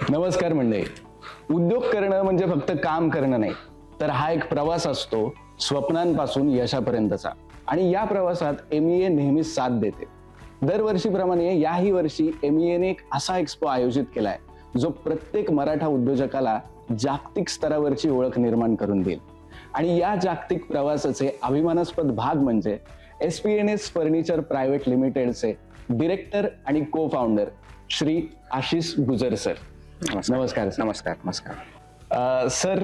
नमस्कार मंडळी. उद्योग करणं म्हणजे फक्त काम करणं नाही, तर हा एक प्रवास असतो स्वप्नांपासून यशापर्यंतचा. आणि या प्रवासात MEA नेहमीच साथ देते. दरवर्षीप्रमाणे याही वर्षी MEAने एक असा एक्स्पो आयोजित केलाय जो प्रत्येक मराठा उद्योजकाला जागतिक स्तरावरची ओळख निर्माण करून देईल. आणि या जागतिक प्रवासाचे अभिमानास्पद भाग म्हणजे SPNS फर्निचर प्रायव्हेट लिमिटेडचे डिरेक्टर आणि को फाउंडर श्री आशिष गुजर सर. नमस्कार. नमस्कार. नमस्कार. सर,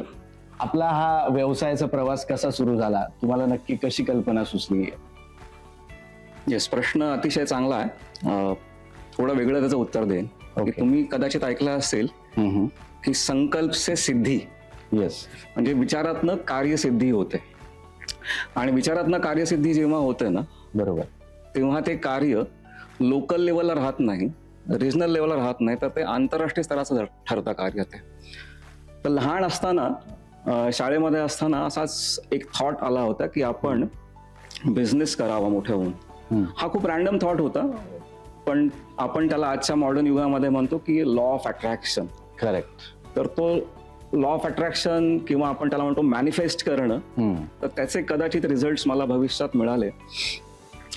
आपला हा व्यवसायाचा प्रवास कसा सुरू झाला? तुम्हाला नक्की कशी कल्पना सुचली? येस, प्रश्न अतिशय चांगला आहे. थोडं वेगळं त्याचं उत्तर देईन. की तुम्ही कदाचित ऐकलं असेल की संकल्प से सिद्धी. येस, म्हणजे विचारातनं कार्यसिद्धी होते. आणि विचारातनं कार्यसिद्धी जेव्हा होते ना, बरोबर, तेव्हा ते कार्य लोकल लेवलला राहत नाही, रिजनल लेवलला राहत नाही, तर ते आंतरराष्ट्रीय स्तराचं ठरतं कार्य. ते तर लहान असताना शाळेमध्ये असताना असाच एक थॉट आला होता की आपण बिझनेस करावा मोठे होऊन. हा खूप रॅन्डम थॉट होता, पण आपण त्याला आजच्या मॉडर्न युगामध्ये म्हणतो की लॉ ऑफ अट्रॅक्शन. करेक्ट. तर तो लॉ ऑफ अट्रॅक्शन किंवा आपण त्याला म्हणतो मॅनिफेस्ट करणं, तर त्याचे कदाचित रिझल्ट्स मला भविष्यात मिळाले.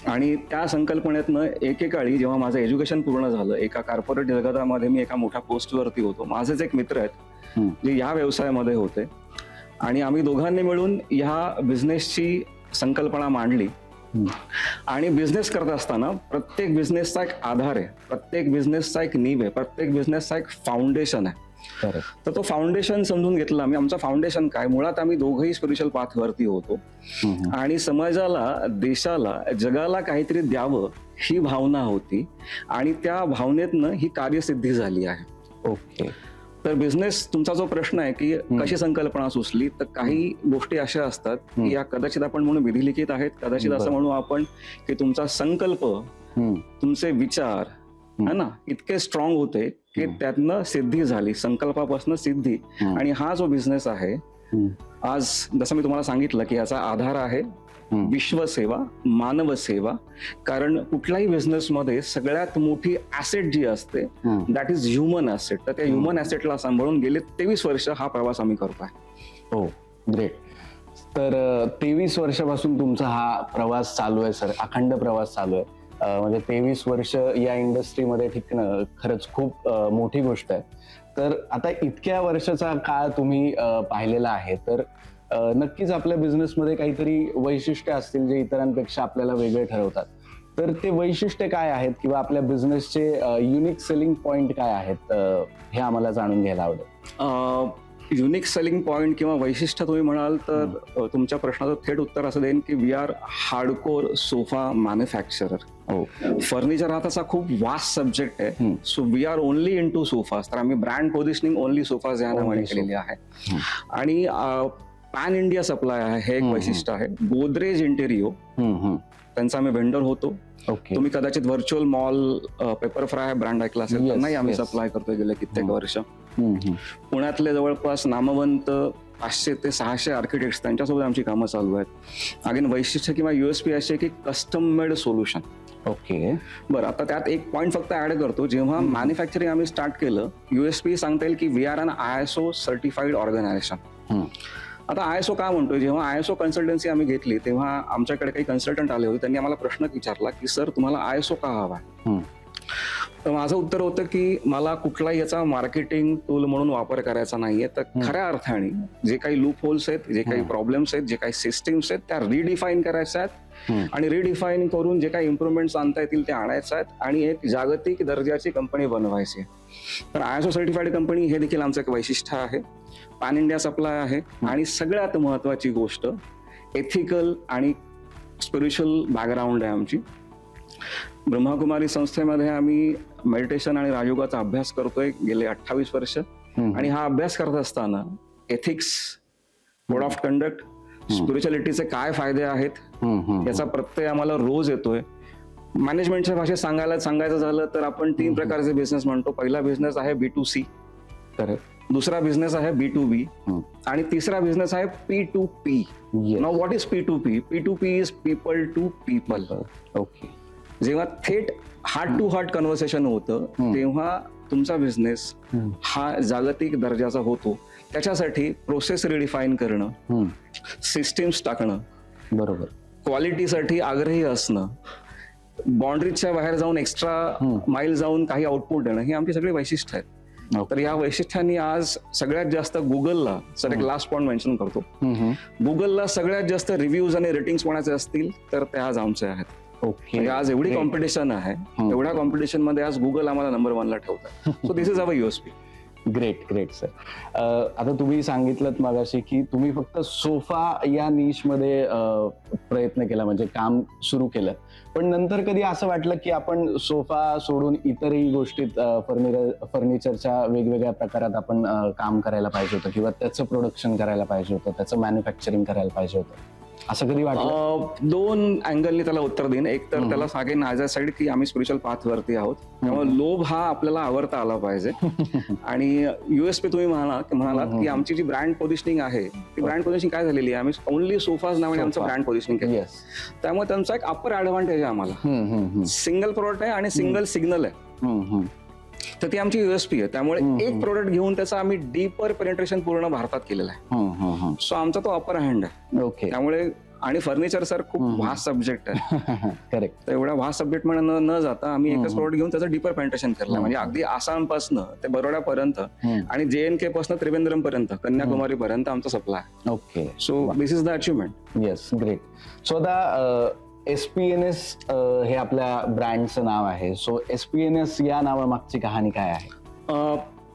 आणि त्या संकल्पनेतनं एकेकाळी जेव्हा माझं एज्युकेशन पूर्ण झालं, एका कॉर्पोरेट जगतामध्ये मी एका मोठ्या पोस्टवरती होतो. माझेच एक मित्र आहेत जे या व्यवसायामध्ये होते, आणि आम्ही दोघांनी मिळून ह्या बिझनेसची संकल्पना मांडली. आणि बिझनेस करत असताना प्रत्येक बिझनेसचा एक आधार आहे, प्रत्येक बिझनेसचा एक नीव आहे, प्रत्येक बिझनेसचा एक फाउंडेशन आहे. तर तो फाउंडेशन समजून घेतला आम्ही. आमचं फाउंडेशन काय, मुळात आम्ही दोघंही स्पिरिच्युअल पाथवरती होतो आणि समाजाला, देशाला, जगाला काहीतरी द्यावं ही भावना होती, आणि त्या भावनेतनं ही कार्यसिद्धी झाली आहे. ओके. तर बिझनेस, तुमचा जो प्रश्न आहे की कशी संकल्पना सुचली, तर काही गोष्टी अशा असतात की या कदाचित आपण म्हणून विधिलिखित आहेत, कदाचित असं म्हणू आपण की तुमचा संकल्प, तुमचे विचार है ना, इतके स्ट्रॉंग होते की त्यातनं सिद्धी झाली, संकल्पापासून सिद्धी. आणि हा जो बिझनेस आहे आज, जसं मी तुम्हाला सांगितलं की याचा आधार आहे विश्वसेवा, मानव सेवा. कारण कुठल्याही बिझनेसमध्ये सगळ्यात मोठी ऍसेट जी असते दॅट इज ह्युमन ऍसेट. तर त्या ह्युमन ऍसेटला सांभाळून गेले 23 वर्ष हा प्रवास आम्ही करतोय. हो, ग्रेट. तर 23 वर्षापासून तुमचा हा प्रवास चालू आहे सर, अखंड प्रवास चालू आहे. म्हणजे 23 वर्ष या इंडस्ट्रीमध्ये टिकणं खरंच खूप मोठी गोष्ट आहे. तर आता इतक्या वर्षाचा काळ तुम्ही पाहिलेला आहे, तर नक्कीच आपल्या बिझनेसमध्ये काहीतरी वैशिष्ट्य असतील जे इतरांपेक्षा आपल्याला वेगळे ठरवतात. तर ते वैशिष्ट्य काय आहेत किंवा आपल्या बिझनेसचे युनिक सेलिंग पॉइंट काय आहेत, हे आम्हाला जाणून घ्यायला आवडेल. युनिक सेलिंग पॉइंट किंवा वैशिष्ट्य तुम्ही म्हणाल तर तुमच्या प्रश्नाचं थेट उत्तर असं देईन की we are hardcore sofa manufacturer. Furniture हा तसा खूप वास्ट सब्जेक्ट आहे. So we are only into sofas. तर आम्ही ब्रँड पोझिशनिंग ओनली सोफाज या नावाने केलेली आहे. आणि पॅन इंडिया सप्लाय आहे, हे एक वैशिष्ट्य आहे. गोदरेज इंटेरियो, त्यांचा आम्ही व्हेंडर होतो. तुम्ही कदाचित virtual mall, paper fry brand ऐकला असेल, त्यांनाही आम्ही सप्लाय करतोय गेले कित्येक वर्ष. पुण्यातले जवळपास नामवंत 500 ते 600 आर्किटेक्ट्स, त्यांच्यासोबत आमची कामं चालू आहेत. अगेन वैशिष्ट्य किंवा USP असे की कस्टम मेड सोल्युशन. ओके. बरं, आता त्यात एक पॉईंट फक्त ऍड करतो. जेव्हा मॅन्युफॅक्चरिंग आम्ही स्टार्ट केलं, USP सांगता येईल की we are an ISO certified organisation. आता ISO का म्हणतोय, जेव्हा ISO कन्सल्टन्सी आम्ही घेतली तेव्हा आमच्याकडे काही कन्सल्टंट आले होते. त्यांनी आम्हाला प्रश्न विचारला की सर, तुम्हाला ISO का हवा? तर माझं उत्तर होतं की मला कुठलाही याचा मार्केटिंग टूल म्हणून वापर करायचा नाहीये. तर खऱ्या अर्थाने जे काही लूप होल्स आहेत, जे काही प्रॉब्लेम्स आहेत, जे काही सिस्टीम्स आहेत, त्या रिडिफाईन करायच्या आहेत. आणि रिडिफाईन करून जे काही इम्प्रुव्हमेंट्स आणता येतील ते आणायचं आहेत आणि एक जागतिक दर्जाची कंपनी बनवायची. तर ISO सर्टिफाईड कंपनी हे देखील आमचं एक वैशिष्ट्य आहे. पॅन इंडिया सप्लाय आहे. आणि सगळ्यात महत्वाची गोष्ट, एथिकल आणि स्पिरिच्युअल बॅकग्राऊंड आहे आमची. ब्रह्माकुमारी संस्थेमध्ये आम्ही मेडिटेशन आणि राजयोगाचा अभ्यास करतोय गेले 28 वर्ष. आणि हा अभ्यास करत असताना एथिक्स, कोड ऑफ कंडक्ट, स्पिरिच्युअलिटीचे काय फायदे आहेत याचा प्रत्यय आम्हाला रोज येतोय. मॅनेजमेंटच्या भाषेत सांगायचं झालं तर आपण 3 प्रकारचे बिझनेस म्हणतो. पहिला बिझनेस आहे B2C, दुसरा बिझनेस आहे B2B, आणि तिसरा बिझनेस आहे P2P. Now what is P2P? P2P is people to people. Okay. जेव्हा थेट हार्ट टू हार्ट कन्व्हर्सेशन होतं तेव्हा तुमचा बिझनेस हा जागतिक दर्जाचा होतो, त्याच्यासाठी प्रोसेस रिडिफाईन करणं, सिस्टीम्स टाकणं, बरोबर. क्वालिटीसाठी आग्रही असणं, बाउंड्रीजच्या बाहेर जाऊन एक्स्ट्रा माईल जाऊन काही आउटपुट देणं, ही आमची सगळी वैशिष्ट्य आहेत. तर या वैशिष्ट्यांनी आज सगळ्यात जास्त गुगलला, सर एक लास्ट पॉइंट मेन्शन करतो, गुगलला सगळ्यात जास्त रिव्ह्यूज आणि रेटिंग्स कोणाचे असतील तर ते आज आमचे आहेत. ओके. म्हणजे आज एवढी कॉम्पिटिशन आहे, एवढ्या कॉम्पिटिशन मध्ये आज गुगल आम्हाला नंबर 1 ला ठेवतात. So this is our USP. Great great sir. आता तुम्ही सांगितलं मगाशी की तुम्ही फक्त सोफा या निश मध्ये प्रयत्न केला, म्हणजे काम सुरू केलं, पण नंतर कधी असं वाटलं की आपण सोफा सोडून इतरही गोष्टीत फर्निचरच्या वेगवेगळ्या प्रकारात आपण काम करायला पाहिजे होतं, किंवा त्याचं प्रोडक्शन करायला पाहिजे होतं, त्याचं मॅन्युफॅक्चरिंग करायला पाहिजे होतं, असं कधी वाटलं? 2 अँगलनी त्याला उत्तर देईन. एक तर त्याला सांगेन ॲज अ साईड की आम्ही स्पिरिच्युअल पाथ वरती आहोत, त्यामुळे लोभ हा आपल्याला आवडता आला पाहिजे. आणि युएसपी तुम्ही म्हणालात की आमची जी ब्रँड पोझिशनिंग आहे, ती ब्रँड पोझिशनिंग काय झालेली आहे, आम्ही ओनली सोफाज नावाने आमचं ब्रँड पोझिशनिंग केलं. त्यामुळे त्यांचा एक अपर ऍडव्हान्टेज आहे आम्हाला. सिंगल प्रोडक्ट आहे आणि सिंगल सिग्नल आहे, तर ती आमची युएसपी आहे. त्यामुळे एक प्रोडक्ट घेऊन त्याचं आम्ही डीपर पेनिट्रेशन पूर्ण भारतात केलेलं आहे. सो आमचा तो अपर हँड आहे. ओके. त्यामुळे आणि फर्निचर सर खूप व्हास्ट सब्जेक्ट आहे. करेक्ट. तर एवढ्या व्हास्ट सब्जेक्ट मध्ये न जाता आम्ही एकच प्रोडक्ट घेऊन त्याचं डीपर पेनिट्रेशन केलं. म्हणजे अगदी आसामपासून ते बरोड्यापर्यंत आणि JNK पासून त्रिवेंद्रम पर्यंत, कन्याकुमारी पर्यंत आमचा supply. Okay. So this is the achievement. Yes, great. So आता SPNS हे आपल्या ब्रँडचं नाव आहे. सो SPNS या नावामागची कहाणी काय आहे?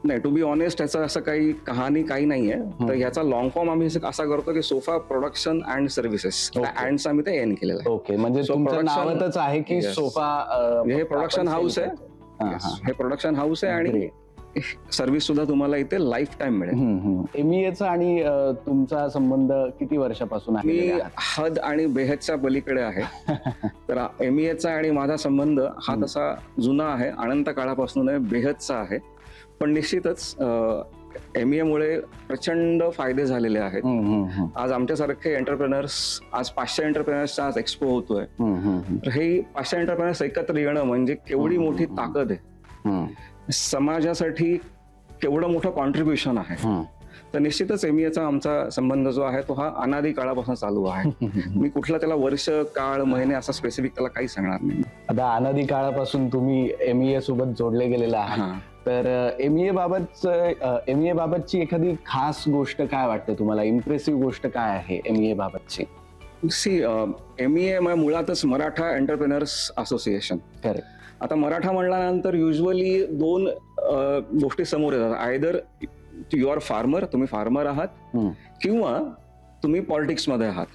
नाही, टू बी ऑनेस्ट याचं असं काही कहाणी काही नाहीये. तर याचा लॉंग फॉर्म आम्ही असा करतो की सोफा प्रोडक्शन अँड सर्व्हिसेस, अँडचं आम्ही ते एन केलेलं आहे. ओके. म्हणजे तुमचं नावातच आहे की सोफा हे प्रोडक्शन हाऊस आहे. हे प्रोडक्शन हाऊस आहे आणि सर्व्हिस सुद्धा तुम्हाला इथे लाईफ टाइम मिळेल. MEAचा आणि तुमचा संबंध किती वर्षापासून आहे? मी हद आणि बेहदच्या पलीकडे आहे. तर MEAचा आणि माझा संबंध हा तसा जुना आहे, अनंत काळापासून आहे, बेहदचा आहे. पण निश्चितच MEA मुळे प्रचंड फायदे झालेले आहेत. आज आमच्यासारखे एंटरप्रेनर्स, आज 500 एंटरप्रेनर्सचा आज एक्सपो होतोय. तर हे 500 एंटरप्रेनर्स एकत्र येणं म्हणजे केवढी मोठी ताकद आहे, समाजासाठी केवढं मोठं कॉन्ट्रीब्युशन आहे. तर निश्चितच MEAचा आमचा संबंध जो आहे तो हा अनादी काळापासून चालू आहे. मी कुठला त्याला वर्ष, काळ, महिने असा स्पेसिफिक त्याला काही सांगणार नाही. आता अनादी काळापासून तुम्ही MEA सोबत जोडले गेलेले आहात, तर MEA बाबतची एखादी खास गोष्ट काय वाटते तुम्हाला? इम्प्रेसिव्ह गोष्ट काय आहे MEA बाबतची? MEA मुळातच मराठा एंटरप्रेनर्स असोसिएशन. करेक्ट. आता मराठा म्हणल्यानंतर युजली 2 गोष्टी समोर येतात. आयदर यू आर फार्मर, तुम्ही फार्मर आहात, किंवा तुम्ही पॉलिटिक्स मध्ये आहात.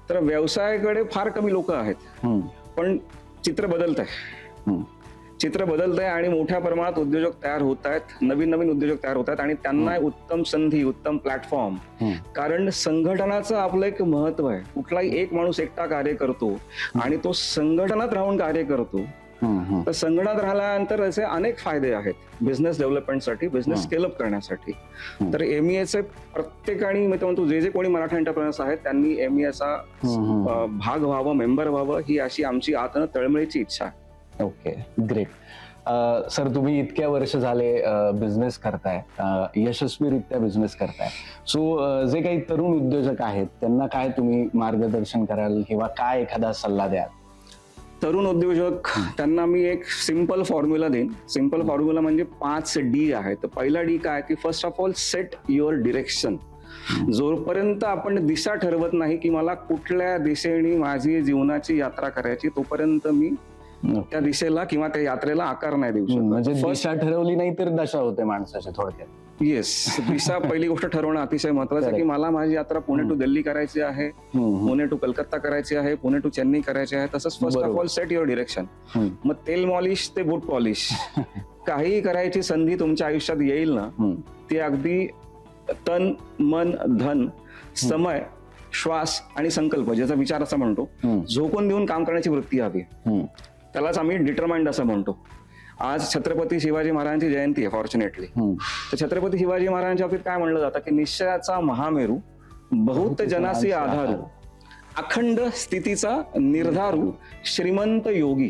तर व्यवसायाकडे फार कमी लोक आहेत. पण चित्र बदलत आहे आणि मोठ्या प्रमाणात उद्योजक तयार होत आहेत, नवीन उद्योजक तयार होत आहेत आणि त्यांना उत्तम संधी, उत्तम प्लॅटफॉर्म. कारण संघटनाचं आपलं एक महत्व आहे. कुठलाही एक माणूस एकटा कार्य करतो आणि तो संघटनात राहून कार्य करतो. तर संघटनात राहिल्यानंतर असे अनेक फायदे आहेत बिझनेस डेव्हलपमेंटसाठी, बिझनेस स्केलअप करण्यासाठी. तर MEAचे प्रत्येकाने, मी म्हणतो जे कोणी मराठा एंटरप्रेनर्स आहेत त्यांनी MEAचा भाग व्हावं, मेंबर व्हावं, ही अशी आमची आतनं तळमळीची इच्छा आहे. Okay, great. सर, तुम्ही इतक्या वर्ष झाले बिझनेस करताय, यशस्वीरित्या बिझनेस करताय. सो जे काही तरुण उद्योजक आहेत त्यांना काय तुम्ही मार्गदर्शन कराल किंवा काय एखादा सल्ला द्याल? तरुण उद्योजक त्यांना मी एक सिंपल फॉर्म्युला देईन. सिंपल फॉर्म्युला म्हणजे 5D आहे. तर पहिला D काय की first of all set your direction. जोपर्यंत आपण दिशा ठरवत नाही की मला कुठल्या दिशेने माझी जीवनाची यात्रा करायची, तोपर्यंत मी त्या दिशेला किंवा त्या यात्रेला आकार नाही देऊ शकत. म्हणजे दिशा ठरवली नाही तर दशा होते माणसाची थोडक्यात. येस, दिशा पहिली गोष्ट ठरवणं अतिशय महत्वाचं आहे की मला माझी यात्रा पुणे टू दिल्ली करायची आहे, पुणे टू कलकत्ता करायची आहे, पुणे टू चेन्नई करायची आहे. तसंच first of all set your direction. मग तेल मॉलिश ते बूट पॉलिश, काही करायची संधी तुमच्या आयुष्यात येईल ना, ती अगदी तन, मन, धन, समय, श्वास आणि संकल्प, ज्याचा विचार असा म्हणतो, झोकून देऊन काम करण्याची वृत्ती हवी. त्यालाच आम्ही डिटरमाइंड असं म्हणतो. आज छत्रपती शिवाजी महाराजांची जयंती आहे फॉर्च्युनेटली. तर छत्रपती शिवाजी महाराजांच्या बाबतीत काय म्हणलं जातं की निश्चयाचा महामेरू, बहुत जनासी आधारू, अखंड स्थितीचा निर्धारू, श्रीमंत योगी.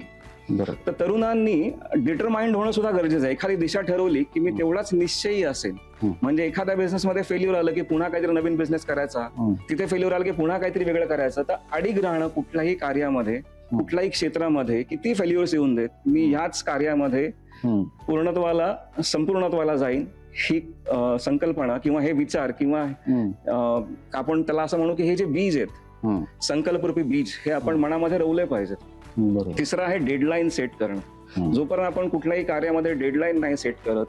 बरोबर. तर तरुणांनी डिटरमाइंड होणं सुद्धा गरजेचं आहे. एखादी दिशा ठरवली की मी तेवढाच निश्चयी असेल. म्हणजे एखाद्या बिझनेसमध्ये फेल्युअर आलं की पुन्हा काहीतरी नवीन बिझनेस करायचा, तिथे फेल्युअर आलं की पुन्हा काहीतरी वेगळं करायचं. तर अडीग राहणं कुठल्याही कार्यामध्ये, कुठल्याही क्षेत्रामध्ये, किती फेल्युअर्स येऊन देत, मी ह्याच कार्यामध्ये संपूर्णत्वाला जाईन, ही संकल्पना किंवा हे विचार किंवा आपण त्याला असं म्हणू की हे जे बीज आहेत, संकल्परूपी बीज, हे आपण मनामध्ये रोवले पाहिजेत. बरोबर. तिसरं आहे डेडलाईन सेट करणं. जोपर्यंत आपण कुठल्याही कार्यामध्ये डेडलाईन नाही सेट करत,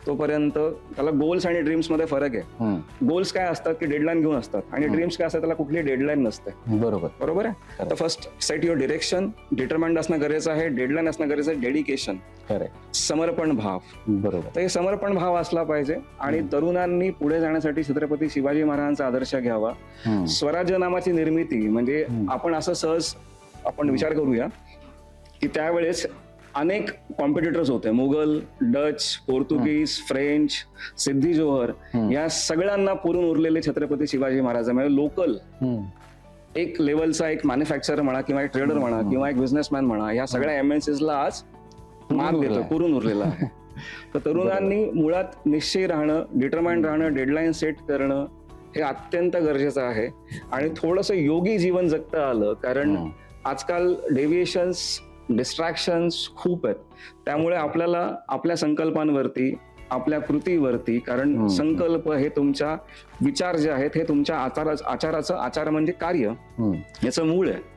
तोपर्यंत त्याला गोल्स आणि ड्रीम्स मध्ये फरक आहे. गोल्स काय असतात की डेडलाईन घेऊन असतात, आणि ड्रीम्स काय असतात त्याला कुठली डेडलाईन नसते. बरोबर आहे. तर first set your direction, determined असणं गरजेचं आहे, डेडलाईन असणं गरजेचं आहे, डेडिकेशन, समर्पण भाव. बरोबर. तर हे समर्पण भाव असला पाहिजे. आणि तरुणांनी पुढे जाण्यासाठी छत्रपती शिवाजी महाराजांचा आदर्श घ्यावा. स्वराज्य नामाची निर्मिती म्हणजे आपण असं सहज आपण विचार करूया की त्यावेळेस अनेक कॉम्पिटिटर्स होते. मुघल, डच, पोर्तुगीज, फ्रेंच, सिद्धी जोहर, या सगळ्यांना पुरून उरलेले छत्रपती शिवाजी महाराज म्हणजे लोकल एक लेवलचा एक मॅन्युफॅक्चरर म्हणा किंवा एक ट्रेडर म्हणा किंवा एक बिझनेसमॅन म्हणा, या सगळ्या MNCs ला आज मात देतो, पुरून उरलेला आहे. तर तरुणांनी मुळात निश्चयी राहणं, डिटरमाइंड राहणं, डेडलाईन सेट करणं हे अत्यंत गरजेचं आहे. आणि थोडंसं योगी जीवन जगता आलं, कारण आजकाल डेव्हिएशन्स, डिस्ट्रॅक्शन्स खूप आहेत. त्यामुळे आपल्याला आपल्या संकल्पांवरती, आपल्या कृतीवरती, कारण संकल्प हे तुमच्या विचार जे आहेत हे तुमच्या आचाराचं, आचार म्हणजे कार्य, याचं मूळ आहे.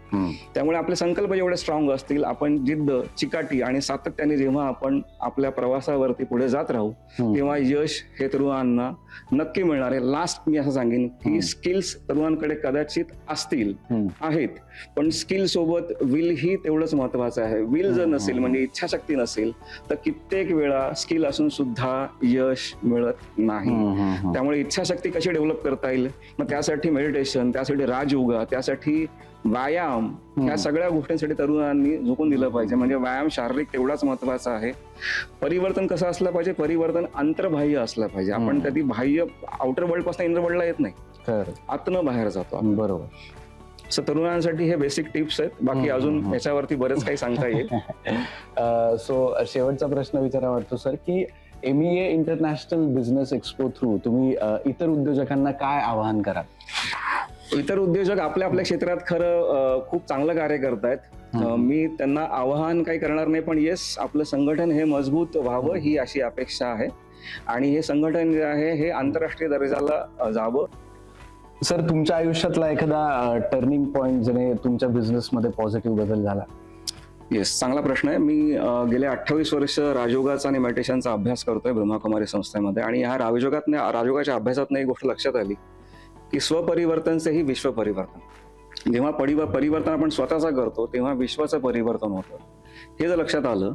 त्यामुळे आपले संकल्प जेवढे स्ट्रॉंग असतील, आपण जिद्द, चिकाटी आणि सातत्याने जेव्हा आपण आपल्या प्रवासावरती पुढे जात राहू, तेव्हा यश हे तरुणांना नक्की मिळणार आहे. लास्ट मी असं सांगेन की स्किल्स तरुणांकडे कदाचित असतील, आहेत, पण स्किल सोबत विल ही तेवढंच महत्वाचं आहे. विल जर नसेल म्हणजे इच्छाशक्ती नसेल तर कित्येक वेळा स्किल असून सुद्धा यश मिळत नाही. त्यामुळे इच्छाशक्ती कशी डेव्हलप करता येईल, मग त्यासाठी मेडिटेशन, त्यासाठी राजयोगा, त्यासाठी व्यायाम, ह्या सगळ्या गोष्टींसाठी तरुणांनी झोकून दिलं पाहिजे. म्हणजे व्यायाम शारीरिक तेवढाच महत्वाचा आहे. परिवर्तन कसं असलं पाहिजे, परिवर्तन अंतर्बाह्य असलं पाहिजे. आपण कधी बाह्य आउटर वर्ल्ड पासून इनर वर्ल्डला येत नाही, आतनं बाहेर जातो. बरोबर. सो तरुणांसाठी हे बेसिक टिप्स आहेत. बाकी अजून याच्यावरती बरेच काही सांगता येईल. सो शेवटचा प्रश्न विचारावा वाटतो सर की MEA international business expo through तुम्ही इतर उद्योजकांना काय आवाहन कराल? इतर उद्योजक आपल्या आपल्या क्षेत्रात खरं खूप चांगलं कार्य करतायत. मी त्यांना आवाहन काही करणार नाही, पण येस, आपलं संघटन हे मजबूत व्हावं ही अशी अपेक्षा आहे. आणि हे संघटन जे आहे हे आंतरराष्ट्रीय दर्जाला जावं. सर, तुमच्या आयुष्यातला एखादा टर्निंग पॉइंट ज्याने तुमच्या बिझनेसमध्ये पॉझिटिव्ह बदल झाला? येस, चांगला प्रश्न आहे. मी गेले 28 वर्ष राजयोगाचा आणि मेडिटेशनचा अभ्यास करतोय ब्रह्माकुमारी संस्थेमध्ये. आणि ह्या राजयोगाच्या अभ्यासातनं एक गोष्ट लक्षात आली की स्वपरिवर्तनचे ही विश्व परिवर्तन. जेव्हा परिवर्तन आपण स्वतःचा करतो तेव्हा विश्वाचं परिवर्तन होतं. हे जर लक्षात आलं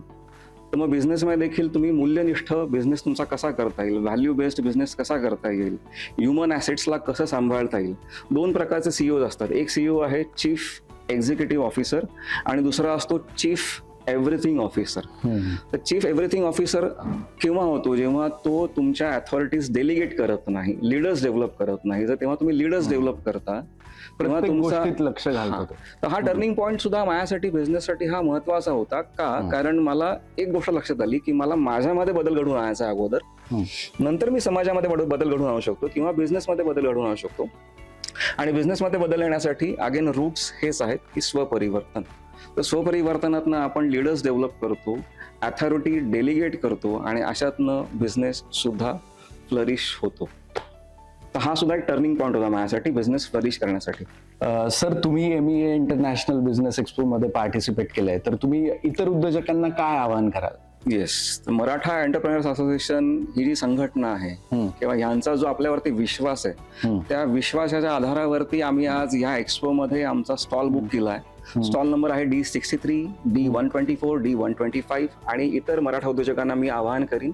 तर मग बिझनेसमध्ये देखील तुम्ही मूल्यनिष्ठ बिझनेस तुमचा कसा करता येईल, व्हॅल्यू बेस्ड बिझनेस कसा करता येईल, ह्युमन ॲसेट्सला कसं सांभाळता येईल. 2 प्रकारचे CEO असतात. एक CEO आहे चीफ एक्झिक्युटिव्ह ऑफिसर आणि दुसरा असतो चीफ एव्हरीथिंग ऑफिसर. तर चीफ एव्हरीथिंग ऑफिसर केव्हा होतो, जेव्हा तो तुमच्या अथॉरिटीज डेलिगेट करत नाही, लीडर्स डेव्हलप करत नाही. जर तेव्हा तुम्ही लीडर्स डेव्हलप करता तेव्हा तुमचा लक्ष घालतो. तर हा टर्निंग पॉईंट सुद्धा माझ्यासाठी, बिझनेससाठी हा महत्वाचा होता. का? कारण मला एक गोष्ट लक्षात आली की मला माझ्यामध्ये बदल घडवून आणायचा अगोदर, नंतर मी समाजामध्ये बदल घडवून आणू शकतो किंवा बिझनेसमध्ये बदल घडवून आणू शकतो. आणि बिझनेसमध्ये बदल येण्यासाठी अगेन रूट्स हेच आहेत की स्वपरिवर्तन. तर स्वपरिवर्तनातनं आपण लीडर्स डेव्हलप करतो, अथॉरिटी डेलिगेट करतो आणि अशातनं बिझनेस सुद्धा फ्लरिश होतो. तर हा सुद्धा एक टर्निंग पॉईंट होता माझ्यासाठी बिझनेस फ्लरिश करण्यासाठी. सर, तुम्ही MEA इंटरनॅशनल बिझनेस एक्सपो मध्ये पार्टिसिपेट केलंय, तर तुम्ही इतर उद्योजकांना काय आवाहन कराल? येस, मराठा एंटरप्रेन्युअर्स असोसिएशन ही जी संघटना आहे किंवा ह्यांचा जो आपल्यावरती विश्वास आहे, त्या विश्वासाच्या आधारावरती आम्ही आज या एक्सपो मध्ये आमचा स्टॉल बुक केलाय. स्टॉल नंबर आहे D63, D124, D125. आणि इतर मराठा उद्योजकांना मी आवाहन करीन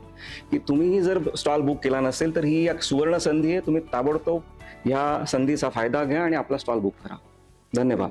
की तुम्हीही जर स्टॉल बुक केला नसेल तर ही एक सुवर्ण संधी आहे. तुम्ही ताबडतोब या संधीचा फायदा घ्या आणि आपला स्टॉल बुक करा. धन्यवाद.